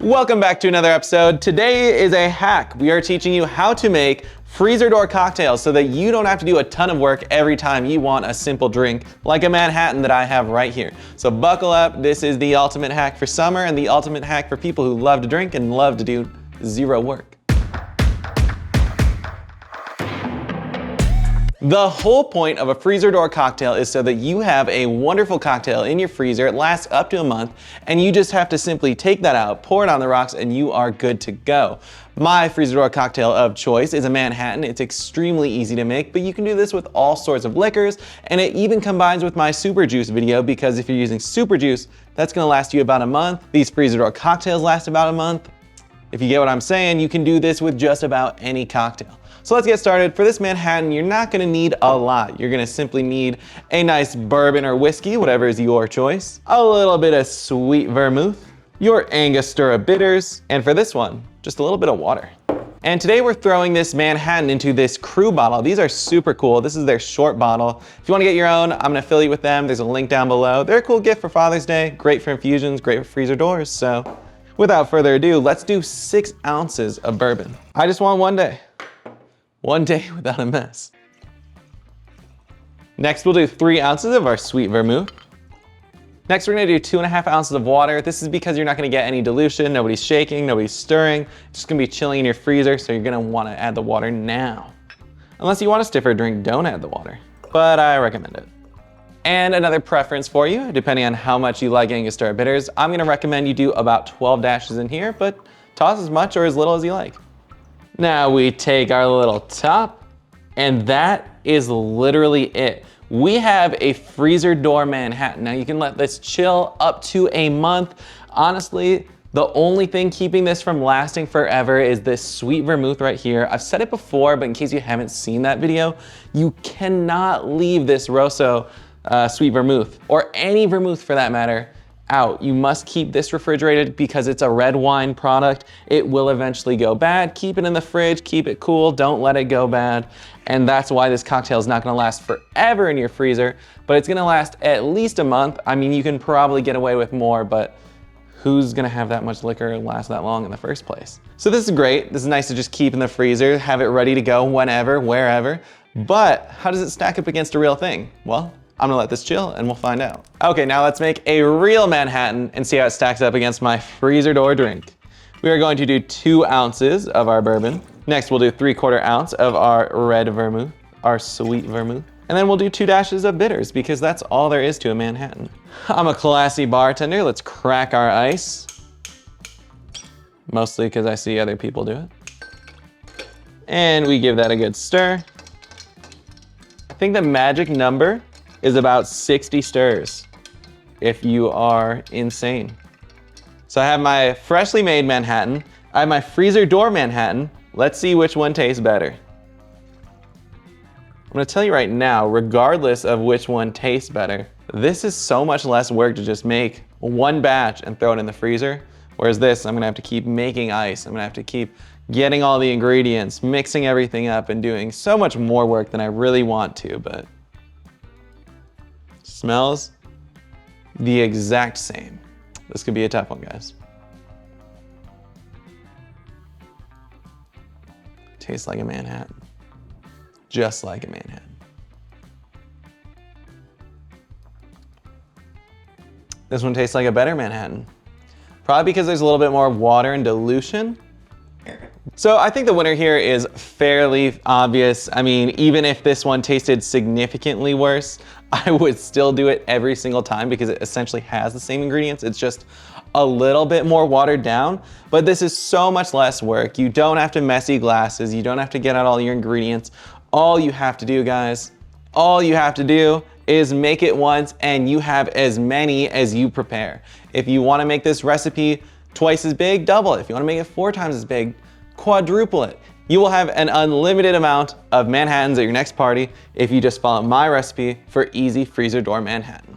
Welcome back to another episode. Today is a hack. We are teaching you how to make freezer door cocktails so that you don't have to do a ton of work every time you want a simple drink like a Manhattan that I have right here. So buckle up. This is the ultimate hack for summer and the ultimate hack for people who love to drink and love to do zero work. The whole point of a freezer door cocktail is so that you have a wonderful cocktail in your freezer. It lasts up to a month, and you just have to simply take that out, pour it on the rocks, and you are good to go. My freezer door cocktail of choice is a Manhattan. It's extremely easy to make, but you can do this with all sorts of liquors, and it even combines with my super juice video, because if you're using super juice, that's gonna last you about a month. These freezer door cocktails last about a month. If you get what I'm saying, you can do this with just about any cocktail. So let's get started. For this Manhattan, you're not gonna need a lot. You're gonna simply need a nice bourbon or whiskey, whatever is your choice, a little bit of sweet vermouth, your Angostura bitters, and for this one, just a little bit of water. And today we're throwing this Manhattan into this crew bottle. These are super cool. This is their short bottle. If you wanna get your own, I'm gonna affiliate with them. There's a link down below. They're a cool gift for Father's Day, great for infusions, great for freezer doors. So without further ado, let's do 6 ounces of bourbon. I just want one day. One day without a mess. Next, we'll do 3 ounces of our sweet vermouth. Next, we're gonna do 2.5 ounces of water. This is because you're not gonna get any dilution, nobody's shaking, nobody's stirring. It's just gonna be chilling in your freezer, so you're gonna wanna add the water now. Unless you want a stiffer drink, don't add the water, but I recommend it. And another preference for you, depending on how much you like Angostura bitters, I'm gonna recommend you do about 12 dashes in here, but toss as much or as little as you like. Now we take our little top, and that is literally it. We have a freezer door Manhattan. Now you can let this chill up to a month. Honestly, the only thing keeping this from lasting forever is this sweet vermouth right here. I've said it before, but in case you haven't seen that video, you cannot leave this Rosso sweet vermouth, or any vermouth for that matter, out. You must keep this refrigerated because it's a red wine product. It will eventually go bad. Keep it in the fridge, keep it cool, don't let it go bad. And that's why this cocktail is not gonna last forever in your freezer, but it's gonna last at least a month. I mean, you can probably get away with more, but who's gonna have that much liquor last that long in the first place? So this is great. This is nice to just keep in the freezer, have it ready to go whenever, wherever. But how does it stack up against a real thing? Well, I'm gonna let this chill and we'll find out. Okay, now let's make a real Manhattan and see how it stacks up against my freezer door drink. We are going to do 2 ounces of our bourbon. Next, we'll do 3/4 ounce of our red vermouth, our sweet vermouth. And then we'll do 2 dashes of bitters because that's all there is to a Manhattan. I'm a classy bartender. Let's crack our ice. Mostly because I see other people do it. And we give that a good stir. I think the magic number is about 60 stirs if you are insane. So I have my freshly made Manhattan. I have my freezer door Manhattan. Let's see which one tastes better. I'm gonna tell you right now, regardless of which one tastes better, this is so much less work to just make one batch and throw it in the freezer. Whereas this, I'm gonna have to keep making ice. I'm gonna have to keep getting all the ingredients, mixing everything up, and doing so much more work than I really want to, but smells the exact same. This could be a tough one, guys. Tastes like a Manhattan. Just like a Manhattan. This one tastes like a better Manhattan. Probably because there's a little bit more water and dilution. So I think the winner here is fairly obvious. I mean, even if this one tasted significantly worse, I would still do it every single time because it essentially has the same ingredients. It's just a little bit more watered down, but this is so much less work. You don't have to messy glasses. You don't have to get out all your ingredients. All you have to do, guys, all you have to do is make it once and you have as many as you prepare. If you wanna make this recipe twice as big, double it. If you wanna make it 4 times as big, quadruple it. You will have an unlimited amount of Manhattans at your next party if you just follow my recipe for easy freezer door Manhattan.